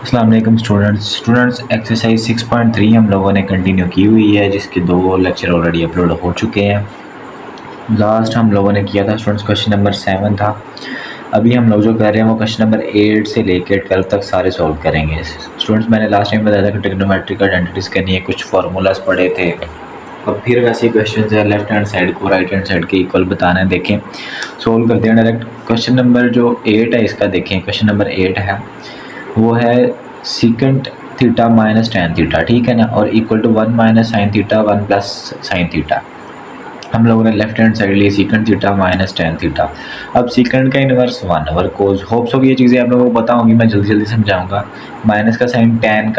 अस्सलाम वालेकुम students exercise 6.3 हम लोगों ने कंटिन्यू की हुई है, जिसके 2 लेक्चर ऑलरेडी अपलोड हो चुके हैं। लास्ट हम लोगों ने किया था स्टूडेंट्स क्वेश्चन नंबर 7 था। अभी हम लोग जो कर रहे हैं वो क्वेश्चन नंबर 8 से लेकर 12 तक सारे सॉल्व करेंगे। स्टूडेंट्स मैंने लास्ट टाइम बताया था कि ट्रिग्नोमेट्रिक आइडेंटिटीज़ करनी है, कुछ फार्मूलाज पढ़े थे और फिर वैसे क्वेश्चन है लेफ्ट हैंड साइड को राइट हैंड साइड के इक्वल बताना है। देखें सोल्व करते हैं डायरेक्ट। क्वेश्चन नंबर जो 8 है इसका देखें, क्वेश्चन नंबर 8 है वो है secant theta minus tan theta, ठीक है ना, और equal to 1 minus sine theta 1 plus sine theta. हम लोगों ने लेफ्ट हैंड साइड ली secant theta minus tan theta. अब सीकेंट का इनवर्स 1 ओवर कोस। होप्स हो कि ये चीज़ें आप लोगों को पता होंगी, मैं जल्दी जल्दी समझाऊंगा। माइनस का साइन टेन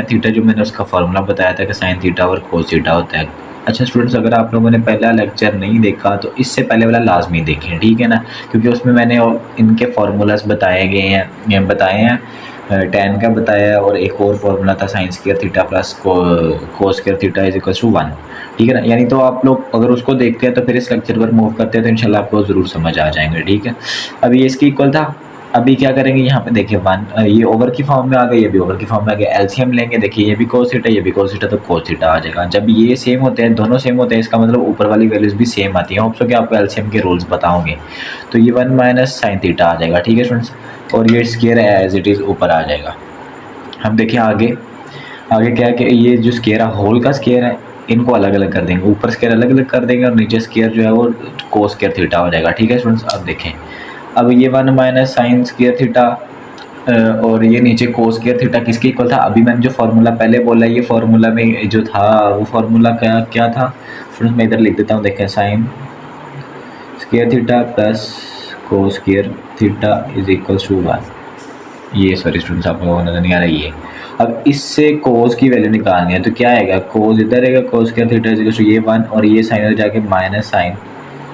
थीटा जो मैंने उसका फार्मूला बताया था कि साइन थीटा और कोस थीटा होता है। अच्छा स्टूडेंट्स, अगर आप लोगों ने पहला लेक्चर नहीं देखा तो इससे पहले वाला लाजमी देखें, ठीक है ना, क्योंकि उसमें मैंने इनके फार्मूलाज बताए हैं। टेन का बताया है और एक और फार्मूला था sine square theta plus cos square theta is equal to 1, ठीक है ना। यानी तो आप लोग अगर उसको देखते हैं तो फिर इस लेक्चर पर मूव करते हैं तो इंशाल्लाह आपको ज़रूर समझ आ जाएंगे, ठीक है। अभी ये इसकी इक्वल था। अभी क्या करेंगे, यहाँ पे देखिए 1 ये ओवर की फॉर्म में आ गया, ये भी ओवर की फॉर्म में आ गया। एलसीएम लेंगे, देखिए ये भी कोस थीटा ये भी कोस थीटा, तो कोस थीटा आ जाएगा। जब ये सेम होते हैं, दोनों सेम होते हैं, इसका मतलब ऊपर वाली वैल्यूज भी सेम आती हैं। होप सो कि आपको एलसीएम के रूल्स बताओगे। तो ये 1 माइनस साइन थीटा आ जाएगा, ठीक है स्टूडेंट्स, और ये स्क्वायर एज इट इज़ ऊपर आ जाएगा। हम देखिए आगे क्या है कि ये जो स्क्वायर है होल का स्क्वायर है, इनको अलग अलग कर देंगे, ऊपर स्क्वायर अलग अलग कर देंगे और नीचे स्क्वायर जो है वो कोस स्क्वायर थीटा हो जाएगा, ठीक है स्टूडेंट्स। अब देखें, अब ये 1 माइनस साइन स्क्वायर थीटा और ये नीचे कोस स्क्वायर थीटा किसके इक्वल था। अभी मैंने जो फार्मूला पहले बोला, ये फार्मूला में जो था वो फार्मूला क्या था स्टूडेंट्स, मैं इधर लिख देता हूँ। देखें sine square theta plus cos square theta is equal to 1। ये सॉरी स्टूडेंट्स, आप लोगों को नजर नहीं आ रही है। अब इससे कोस की वैल्यू निकालनी है तो क्या आएगा, कोस इधर रहेगा, cos square theta is equal to ये 1 और ये साइन इधर जाके माइनस साइन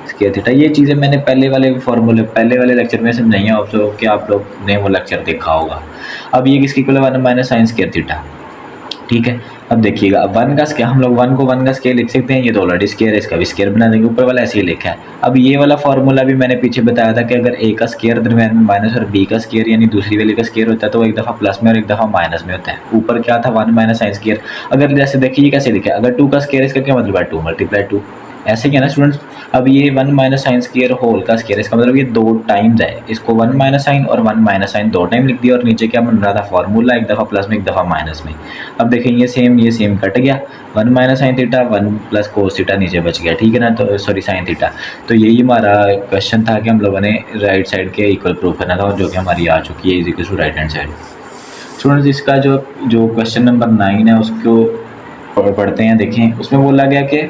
स्क्वायर थीटा। ये चीज़ें मैंने पहले वाले लेक्चर में समझाई हैं, तो क्या आप लोग ने वो लेक्चर देखा होगा। अब ये किसकी इक्वल है, 1 माइनस साइन स्क्वायर थीटा, ठीक है। अब देखिएगा, अब 1 का स्क्वायर, हम लोग 1 को 1 का स्क्वायर लिख सकते हैं, ये तो ऑलरेडी स्क्वायर है, इसका भी स्क्वायर बना देंगे, ऊपर वाला ऐसे ही लिखा है। अब ये वाला फार्मूला भी मैंने पीछे बताया था कि अगर ए का स्क्वायर दरम्यान में माइनस और बी का स्क्वायर यानी दूसरी वैल्यू का स्क्वायर होता है तो वो एक दफ़ा प्लस में और एक दफ़ा माइनस में होता है। ऊपर क्या था, 1 माइनस साइन स्क्वायर। अगर जैसे देखिए कैसे लिखा है, अगर 2 का स्क्वायर, इसका क्या मतलब है 2 मल्टीप्लाई 2, ऐसे ही है ना स्टूडेंट्स। अब ये 1 माइनस साइन स्क्वायर होल का स्क्वायर, इसका मतलब ये 2 टाइम्स है, इसको 1 माइनस साइन और 1 माइनस साइन 2 टाइम लिख दिया और नीचे क्या बन रहा था फार्मूला, एक दफ़ा प्लस में एक दफ़ा माइनस में। अब देखें ये सेम कट गया, 1 minus sine theta 1 plus cos theta नीचे बच गया, ठीक है ना, तो सॉरी साइन थीटा। तो यही हमारा क्वेश्चन था कि हम लोगों ने राइट साइड के इक्वल प्रूव करना था और जो कि हमारी आ चुकी है is equal to right hand side. Students इसका जो क्वेश्चन नंबर 9 है उसको पढ़ते हैं। देखें उसमें बोला गया कि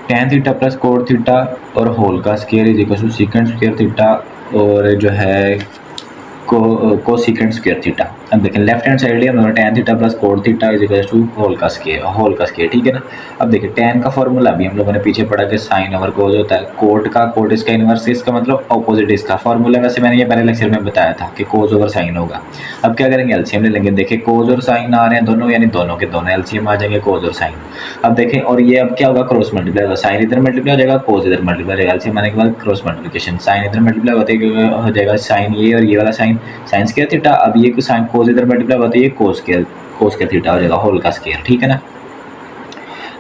tan theta plus cot theta और होल का square is equal to secant square theta और जो है को सीकेंट स्क्वायर थीटा। अब देखें लेफ्ट हैंड साइड हम लोग tan theta plus cot theta is equal to whole का स्क्वायर, ठीक है ना। अब देखिए टेन का फॉर्मूला भी हम लोगों ने पीछे पढ़ा कि साइन ओवर कोस होता है, कोट इसका इनवर्स, इसका मतलब ऑपोजिट इसका फॉर्मूला। वैसे मैंने ये पहले लेक्चर में बताया था कि कोस ओवर साइन होगा। अब क्या करेंगे, एलसीएम ले लेंगे। देखिए कोस और साइन आ रहे हैं दोनों, यानी दोनों के दोनों एलसीएम आ जाएंगे कोस और साइन। अब देखें और ये अब क्या होगा, क्रॉस मल्टीप्लाई होगा, साइन इधर मल्टीप्लाई हो जाएगा, कोस इधर मल्टीप्लाई हो जाएगा। एलसीएम आने के बाद क्रॉस मल्टीप्लिकेशन, साइन इधर मल्टीप्लाई होते हो जाएगा साइन ये और ये वाला साइन स्क्वायर थीटा। अब ये साइन कोस इधर मल्टीप्लाई होता है, ये कोस स्क्वायर थीटा हो जाएगा होल का स्क्वायर, ठीक है ना।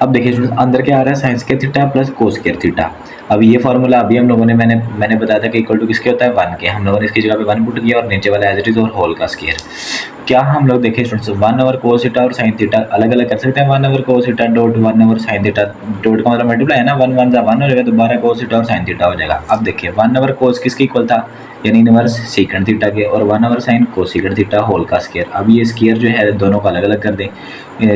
अब देखिए अंदर क्या आ रहा है, sign square theta plus cos square theta. अब ये फार्मूला अभी हम लोगों ने मैंने बताया था कि इक्वल टू किसके होता है 1 के, हम लोगों ने इसकी जगह पे 1 पुट किया और नीचे वाला एज इट इज और होल का स्क्वायर। क्या हम लोग देखिए स्टूडेंट्स 1 ओवर कोस थीटा और साइन थीटा अलग अलग कर सकते हैं। 1 over cos theta dot 1 over sine theta, dot का मतलब मल्टीप्लाई है ना, 1 1 जा 1 हो जाएगा, दोबारा कोस थीटा और साइन थीटा हो जाएगा। अब देखिए 1 ओवर कोस किसके इक्वल था, यानी इनवर्स सीकेंट थीटा के, और 1 over sine cosecant theta whole का स्क्वायर। अब ये स्क्वायर जो है दोनों को अलग अलग कर दें,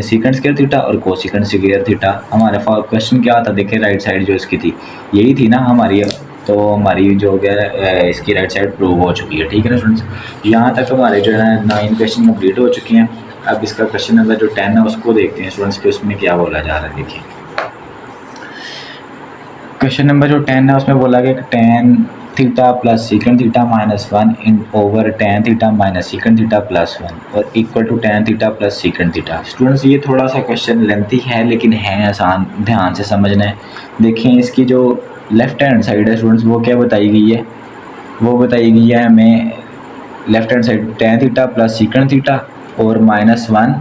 सीकेंट स्क्वायर थीटा और कोसिकेंट स्क्वायर थीटा। हमारा क्वेश्चन क्या था, देखिए राइट साइड जो इसकी थी यही थी ना हमारी, तो हमारी जो है इसकी राइट साइड प्रूव हो चुकी है, ठीक है ना स्टूडेंट्स। यहाँ तक हमारे जो है 9 क्वेश्चन कंप्लीट हो चुके हैं। अब इसका क्वेश्चन नंबर जो 10 है उसको देखते हैं स्टूडेंट्स कि उसमें क्या बोला जा रहा है। देखिए क्वेश्चन नंबर जो 10 है उसमें बोला गया कि tan theta plus secant theta minus 1 इन over tan theta minus secant theta plus 1 और equal to tan theta plus secant theta. Students ये थोड़ा सा क्वेश्चन लेंथी है लेकिन है आसान, ध्यान से समझना है। देखिए इसकी जो लेफ्ट हैंड साइड है स्टूडेंट्स वो क्या बताई गई है, वो बताई गई है हमें left hand side ten theta plus secant theta और -1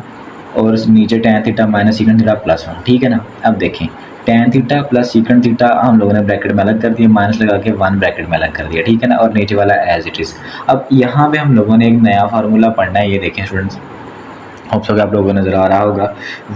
और नीचे ten theta minus secant theta +1, ठीक है ना। अब देखें ten theta plus secant theta हम लोगों ने ब्रैकेट में अलग कर दिया, माइनस लगा के 1 ब्रैकेट में अलग कर दिया, ठीक है ना, और नीचे वाला एज इट इज़। अब यहाँ पे हम लोगों ने एक नया फार्मूला पढ़ना है, ये देखें स्टूडेंट्स, होप सो कि आप लोगों को नज़र आ रहा होगा।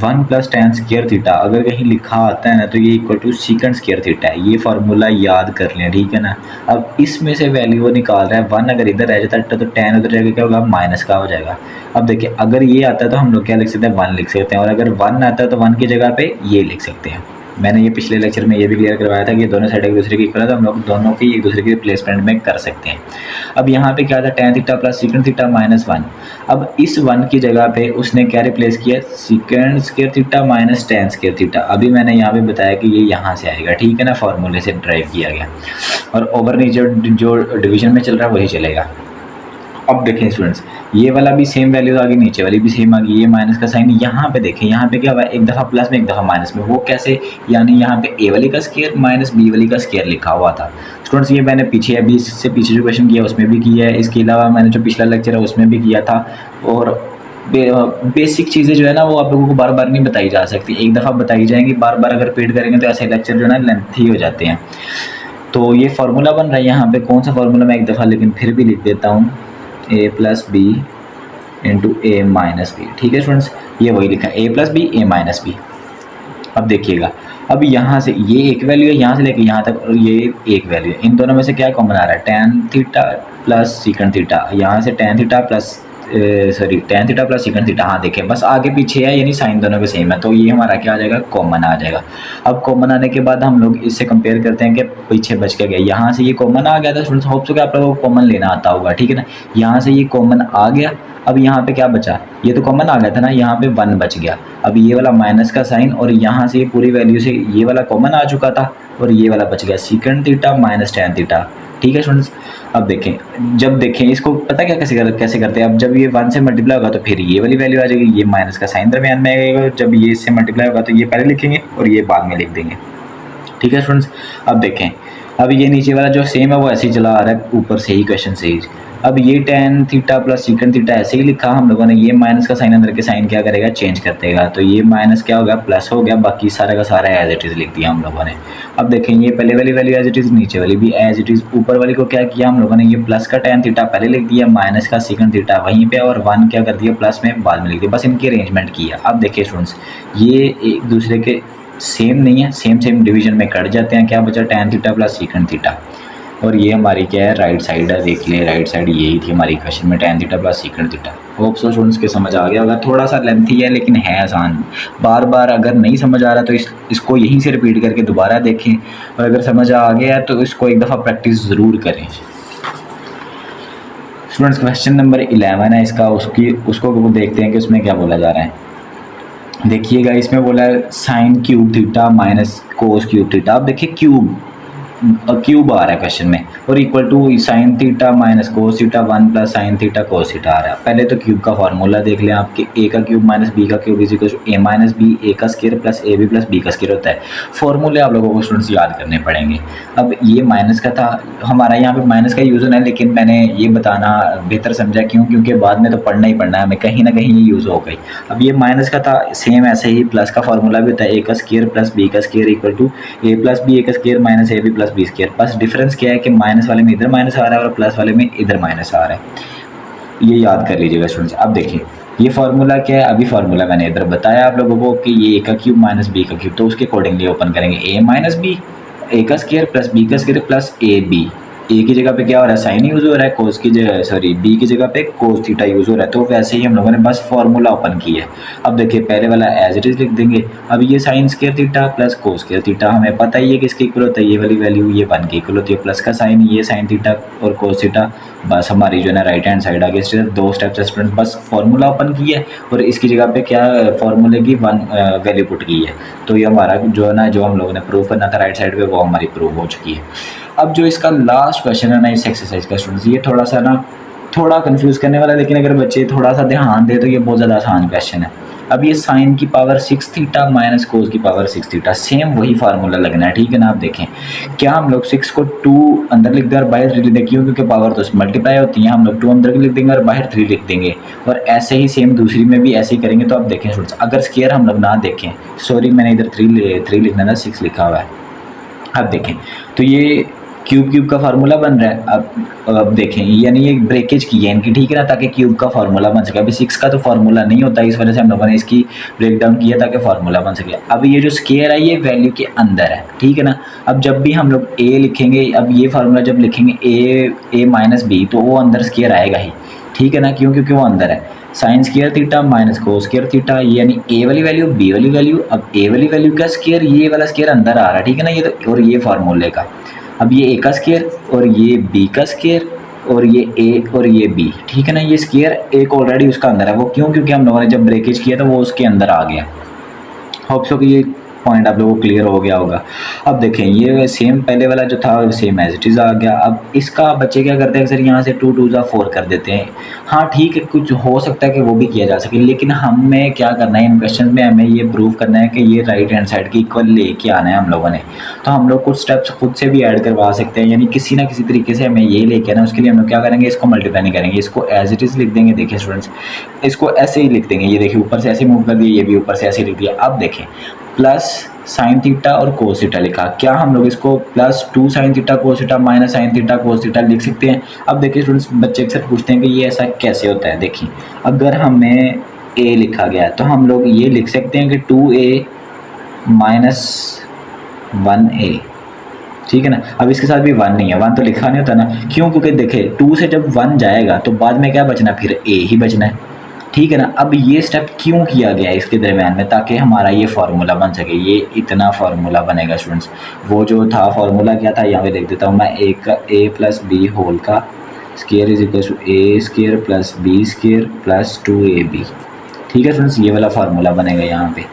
1 + tan स्क्वायर थीटा अगर कहीं लिखा आता है ना तो ये equal to secant square theta है, ये फार्मूला याद कर लें, ठीक है ना। अब इसमें से वैल्यू वो निकाल रहा है, 1 अगर इधर रह जाता है तो tan उधर जाएगा क्या होगा, माइनस का हो जाएगा। अब देखिए अगर ये आता है तो हम लोग क्या लिख सकते हैं, 1 लिख सकते हैं, और अगर 1 आता है तो 1 की जगह पे ये लिख सकते हैं। मैंने ये पिछले लेक्चर में ये भी क्लियर करवाया था कि ये दोनों साइड एक दूसरे की इक्वल है, तो हम लोग दोनों की एक दूसरे के रिप्लेसमेंट में कर सकते हैं। अब यहाँ पे क्या था, tan theta plus secant theta -1। अब इस 1 की जगह पे उसने क्या रिप्लेस किया, सीकेंड square theta minus tan square theta. अभी मैंने यहाँ पे बताया कि ये यहाँ से आएगा, ठीक है ना, फार्मूले से ड्राइव किया गया, और ओवर नीचे जो डिवीजन में चल रहा है वही चलेगा। अब देखें स्टूडेंट्स, ये वाला भी सेम वैल्यूज आ गई, नीचे वाली भी सेम आ गई, ये माइनस का साइन यहाँ पे देखें, यहाँ पे क्या हुआ, एक दफ़ा प्लस में एक दफ़ा माइनस में, वो कैसे, यानी यहाँ पे ए वाली का स्क्वायर माइनस बी वाली का स्क्वायर लिखा हुआ था। स्टूडेंट्स ये मैंने पीछे अभी इससे पीछे जो क्वेश्चन किया उसमें भी किया है, इसके अलावा मैंने जो पिछला लेक्चर है उसमें भी किया था। और बेसिक चीज़ें जो है ना वो आप लोगों को बार बार नहीं बताई जा सकती, एक दफ़ा बताई जाएंगी, बार बार अगर रिपीट करेंगे तो ऐसे लेक्चर जो है ना लेंथी हो जाते हैं। तो ये फार्मूला बन रहा है यहाँ पे, कौन सा फार्मूला मैं एक दफ़ा लेकिन फिर भी लिख देता हूँ, a + b into a - b, ठीक है स्टूडेंट्स, ये वही लिखा है, a + b a - b। अब देखिएगा, अब यहाँ से ये एक वैल्यू है, यहाँ से लेके यहाँ तक, और ये एक वैल्यू है, इन दोनों में से क्या कॉमन आ रहा है, tan theta plus secant theta, यहाँ से tan theta plus tan theta plus secant theta, हाँ देखें बस आगे पीछे है, यानी साइन दोनों के सेम है, तो ये हमारा क्या आ जाएगा, कॉमन आ जाएगा। अब कॉमन आने के बाद हम लोग इससे कंपेयर करते हैं कि पीछे बच के गया, यहाँ से ये कॉमन आ गया था स्टूडेंट्स, होप सो कि आप लोगों को कॉमन लेना आता होगा, ठीक है ना। यहाँ से ये कॉमन आ गया, अब यहाँ पे क्या बचा, ये तो कॉमन आ गया था ना, यहाँ पे 1 बच गया। अब ये वाला माइनस का साइन, और यहाँ से ये पूरी वैल्यू से ये वाला कॉमन आ चुका था, और ये वाला बच गया, secant theta minus tan theta, ठीक है स्टूडेंट्स। अब देखें, जब देखें इसको पता क्या कैसे करते हैं, अब जब ये 1 से मल्टीप्लाई होगा तो फिर ये वाली वैल्यू आ जाएगी, ये माइनस का साइन दरमियान में आएगा, जब ये इससे मल्टीप्लाई होगा तो ये पहले लिखेंगे और ये बाद में लिख देंगे, ठीक है स्टूडेंट्स। अब देखें, अब ये नीचे वाला जो सेम है वो ऐसे ही चला आ रहा है, ऊपर से ही क्वेश्चन से ही। अब ये tan theta plus secant theta ऐसे ही लिखा हम लोगों ने, ये माइनस का साइन अंदर के साइन क्या करेगा, चेंज कर देगा, तो ये माइनस क्या हो गया, प्लस हो गया, बाकी सारा का सारा एज इट इज़ लिख दिया हम लोगों ने। अब देखें, ये पहले वाली वैल्यू एज इट इज़, नीचे वाली भी एज इट इज़, ऊपर वाली को क्या किया हम लोगों ने, ये प्लस का tan थीटा पहले लिख दिया, माइनस का सीकेंड थीटा वहीं पे, और 1 क्या कर दिया प्लस में बाद में लिख दिया, बस इनकी अरेंजमेंट किया। अब देखिए स्टूडेंट्स, ये एक दूसरे के सेम नहीं है, सेम डिवीजन में कट जाते हैं, क्या बचा, tan theta plus secant theta, और ये हमारी क्या है, राइट साइड है, देख ले राइट साइड यही थी हमारी क्वेश्चन में, tan theta plus secant theta. Hope so students के समझ आ गया होगा, थोड़ा सा लेंथी है लेकिन है आसान, बार बार अगर नहीं समझ आ रहा तो इसको यहीं से रिपीट करके दोबारा देखें, और अगर समझ आ गया तो इसको एक दफ़ा प्रैक्टिस ज़रूर करें। स्टूडेंट्स क्वेश्चन नंबर 11 है इसका, उसको देखते हैं कि उसमें क्या बोला जा रहा है। देखिएगा, इसमें बोला है sine cube theta minus cos cube theta. अब देखिए क्यूब आ रहा है क्वेश्चन में, और equal to sine theta minus cos theta 1 + sine theta cos theta आ रहा है। पहले तो क्यूब का फार्मूला देख लें, आपके a का क्यूब माइनस b का cube is equal to a minus b, a का square plus ab plus b का स्क्वायर होता है। फार्मूले आप लोगों को स्टूडेंट्स याद करने पड़ेंगे। अब ये माइनस का था, हमारा यहाँ पे माइनस का यूज़ होना है, लेकिन मैंने ये बताना बेहतर समझा, क्योंकि बाद में तो पढ़ना ही पढ़ना है हमें, कहीं ना कहीं ये यूज़ हो गई। अब ये माइनस का था, सेम ऐसे ही प्लस का फार्मूला भी होता है, a का स्क्वायर प्लस b का square equal to a plus b a का square minus ab plus b square. बस डिफरेंस क्या है कि माइनस वाले में इधर माइनस आ रहा है और प्लस वाले में इधर माइनस आ रहा है, ये याद कर लीजिएगा स्टूडेंट्स। अब देखिए ये फार्मूला क्या है, अभी फार्मूला मैंने इधर बताया आप लोगों को कि ये a का क्यूब माइनस b का क्यूब, तो उसके अकॉर्डिंगली ओपन करेंगे, a माइनस b, a का स्क्वायर प्लस b का स्क्वायर प्लस ab। ए की जगह पे क्या हो रहा है, साइन यूज़ हो रहा है, कोस की जगह सॉरी बी की जगह पे कोस थीटा यूज़ हो रहा है, तो वैसे ही हम लोगों ने बस फार्मूला ओपन किया है। अब देखिए पहले वाला एज इट इज़ लिख देंगे। अब ये sign square theta plus cos square theta हमें पता ही है किसके इक्वल होता है, ये वाली वैल्यू ये 1 के इक्वल होती है, प्लस का साइन ये साइन थीटा और कोस थीटा, बस हमारी जो है ना राइट हैंड साइड आ गई। इससे 2 स्टेप्स स्टूडेंट बस फार्मूला ओपन किया है और इसकी जगह पे क्या फार्मूले की 1 वैल्यू पुट की है, तो ये हमारा जो है ना जो हम लोगों ने प्रूव करना था राइट साइड पे वो हमारी प्रूव हो चुकी है। अब जो इसका लास्ट क्वेश्चन है ना इस एक्सरसाइज का स्टूडेंट्स, ये थोड़ा कंफ्यूज करने वाला है, लेकिन अगर बच्चे थोड़ा सा ध्यान दे तो ये बहुत ज़्यादा आसान क्वेश्चन है। अब ये साइन की पावर 6 थीटा माइनस कोस की पावर 6 थीटा, सेम वही फार्मूला लगना है, ठीक है ना। आप देखें क्या हम लोग 6 को 2 अंदर लिख दें और बाहर 3 लिख दें, क्यों, क्योंकि पावर तो मल्टीप्लाई होती है, हम लोग 2 अंदर लिख देंगे और बाहर 3 लिख देंगे। और ऐसे ही सेम दूसरी में भी ऐसे ही करेंगे। तो आप देखें स्टूडेंट्स, अगर स्क्वायर हम लोग ना देखें, सॉरी मैंने इधर 3 लिखना था, 6 लिखा हुआ है। अब देखें तो ये क्यूब का फार्मूला बन रहा है। अब देखें यानी ये ब्रेकेज की है इनकी, ठीक है ना, ताकि क्यूब का फार्मूला बन सके। अभी 6 का तो फार्मूला नहीं होता, इस वजह से हम लोगों ने इसकी ब्रेक डाउन किया ताकि फार्मूला बन सके। अब ये जो स्क्वायर है ये वैल्यू के अंदर है, ठीक है ना। अब जब भी हम लोग ए लिखेंगे, अब ये फार्मूला जब लिखेंगे ए माइनस बी, तो वो अंदर स्क्वायर आएगा ही, ठीक है ना, क्यों, क्योंकि वो अंदर है। साइन स्क्वायर थीटा माइनस कोस स्क्वायर थीटा, यानी ए वाली वैल्यू बी वाली वैल्यू। अब ए वाली वैल्यू का स्क्वायर, ये वाला स्क्वायर अंदर आ रहा है, ठीक है ना, ये तो, और ये फार्मूले का। अब ये ए का स्क्वायर और ये बी का स्क्वायर और ये ए और ये बी, ठीक है ना, ये स्क्वायर एक ऑलरेडी उसका अंदर है। वो क्यों, क्योंकि हम लोगों ने जब ब्रेकेज किया था वो उसके अंदर आ गया। होप सो कि ये पॉइंट आप लोगों को क्लियर हो गया होगा। अब देखें ये सेम पहले वाला जो था सेम एज इट इज़ आ गया। अब इसका बच्चे क्या करते हैं, अक्सर यहाँ से 2 2 4 कर देते हैं। हाँ ठीक है, कुछ हो सकता है कि वो भी किया जा सके, लेकिन हमें क्या करना है इन क्वेश्चन में, हमें ये प्रूव करना है कि ये राइट हैंड साइड की इक्वल लेके आना है हम लोगों ने। तो हम लोग कुछ स्टेप्स खुद से भी ऐड करवा सकते हैं, यानी किसी ना किसी तरीके से हमें ये लेके आना है। उसके लिए हम लोग क्या करेंगे, इसको मल्टीप्लाई नहीं करेंगे, इसको एज इट इज़ लिख देंगे। देखिए स्टूडेंट्स, इसको ऐसे ही लिख देंगे, ये देखिए ऊपर से ऐसे मूव कर दिया, ये भी ऊपर से ऐसे लिख दिया। अब देखें प्लस साइन थीटा और कोस थीटा लिखा, क्या हम लोग इसको plus 2 sign theta cos theta minus sine theta cos theta लिख सकते हैं। अब देखिए स्टूडेंट्स, बच्चे अक्सर पूछते हैं कि ये ऐसा कैसे होता है। देखिए अगर हमें ए लिखा गया तो हम लोग ये लिख सकते हैं कि 2a माइनस 1a, ठीक है ना। अब इसके साथ भी 1 नहीं है, 1 तो लिखा नहीं होता ना, क्यों, क्योंकि देखिए 2 से जब 1 जाएगा तो बाद में क्या बचना, फिर a ही बचना है, ठीक है ना। अब ये स्टेप क्यों किया गया है इसके दरमियान में, ताकि हमारा ये फार्मूला बन सके। ये इतना फार्मूला बनेगा स्टूडेंट्स। वो जो था फार्मूला क्या था, यहाँ पे लिख देता हूँ मैं, ए प्लस बी होल का square is equal to a square plus b square plus 2ab, ठीक है स्टूडेंट्स, ये वाला फार्मूला बनेगा यहाँ पे,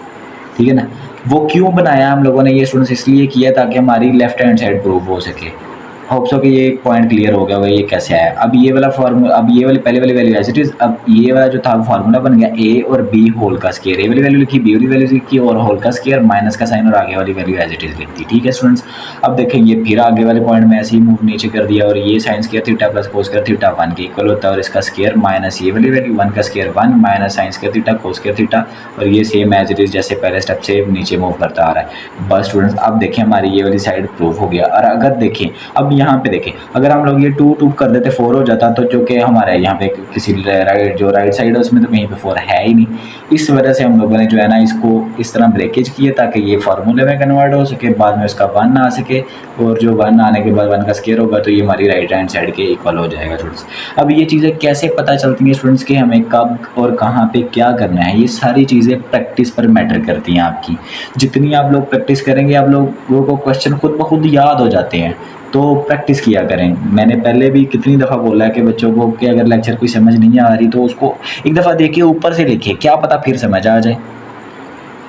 ठीक है ना। वो क्यों बनाया हम लोगों ने ये स्टूडेंट्स, इसलिए किया ताकि हमारी लेफ्ट हैंड साइड प्रूव हो सके। होप सो कि ये एक पॉइंट क्लियर हो गया होगा ये कैसे आया। अब ये वाला फार्मूला, अब ये वाली पहले वाली वैल्यू एज इट इज, अब ये वाला जो था फार्मूला बन गया ए और बी होल का स्क्वायर, ए वाली वैल्यू लिखी, बी वाली वैल्यू लिखी और होल का स्क्वायर माइनस का साइन और आगे वाली वैल्यू एज इट इज लिख दी, ठीक है स्टूडेंट्स। अब देखें ये फिर आगे वाले पॉइंट में ऐसे ही मूव नीचे कर दिया और ये sign square theta plus cos square theta 1 के इक्वल होता है और इसका स्क्वायर माइनस ये वाली वैल्यू 1 का square 1 minus sign square theta cos square theta, और ये सेम एज इट इज जैसे पहले स्टेप से नीचे मूव करता आ रहा है। बस स्टूडेंट्स अब देखें हमारी ये वाली साइड प्रूफ हो गया। और अगर देखें अब यहाँ पे देखें, अगर हम लोग ये 2 2 कर देते 4 हो जाता, तो जो कि हमारे यहाँ पे किसी राइट साइड है उसमें तो कहीं पे 4 है ही नहीं। इस वजह से हम लोगों ने जो है ना इसको इस तरह ब्रेकेज किया ताकि ये फार्मूले में कन्वर्ट हो सके, बाद में उसका 1 आ सके, और जो 1 आने के बाद 1 का स्क्वायर होगा तो ये हमारी राइट हैंड साइड के इक्वल हो जाएगा स्टूडेंट्स। अब ये चीज़ें कैसे पता चलती हैं स्टूडेंट्स कि हमें कब और कहाँ पे क्या करना है, ये सारी चीज़ें प्रैक्टिस पर मैटर करती हैं आपकी। जितनी आप लोग प्रैक्टिस करेंगे आप लोगों को क्वेश्चन खुद ब खुद याद हो जाते हैं, तो प्रैक्टिस किया करें। मैंने पहले भी कितनी दफ़ा बोला है कि बच्चों को कि अगर लेक्चर कोई समझ नहीं आ रही तो उसको एक दफ़ा देखिए, ऊपर से लिखिए, क्या पता फिर समझ आ जाए।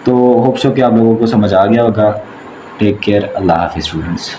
तो होप सो कि आप लोगों को समझ आ गया होगा। टेक केयर, अल्लाह हाफिज़ स्टूडेंट्स।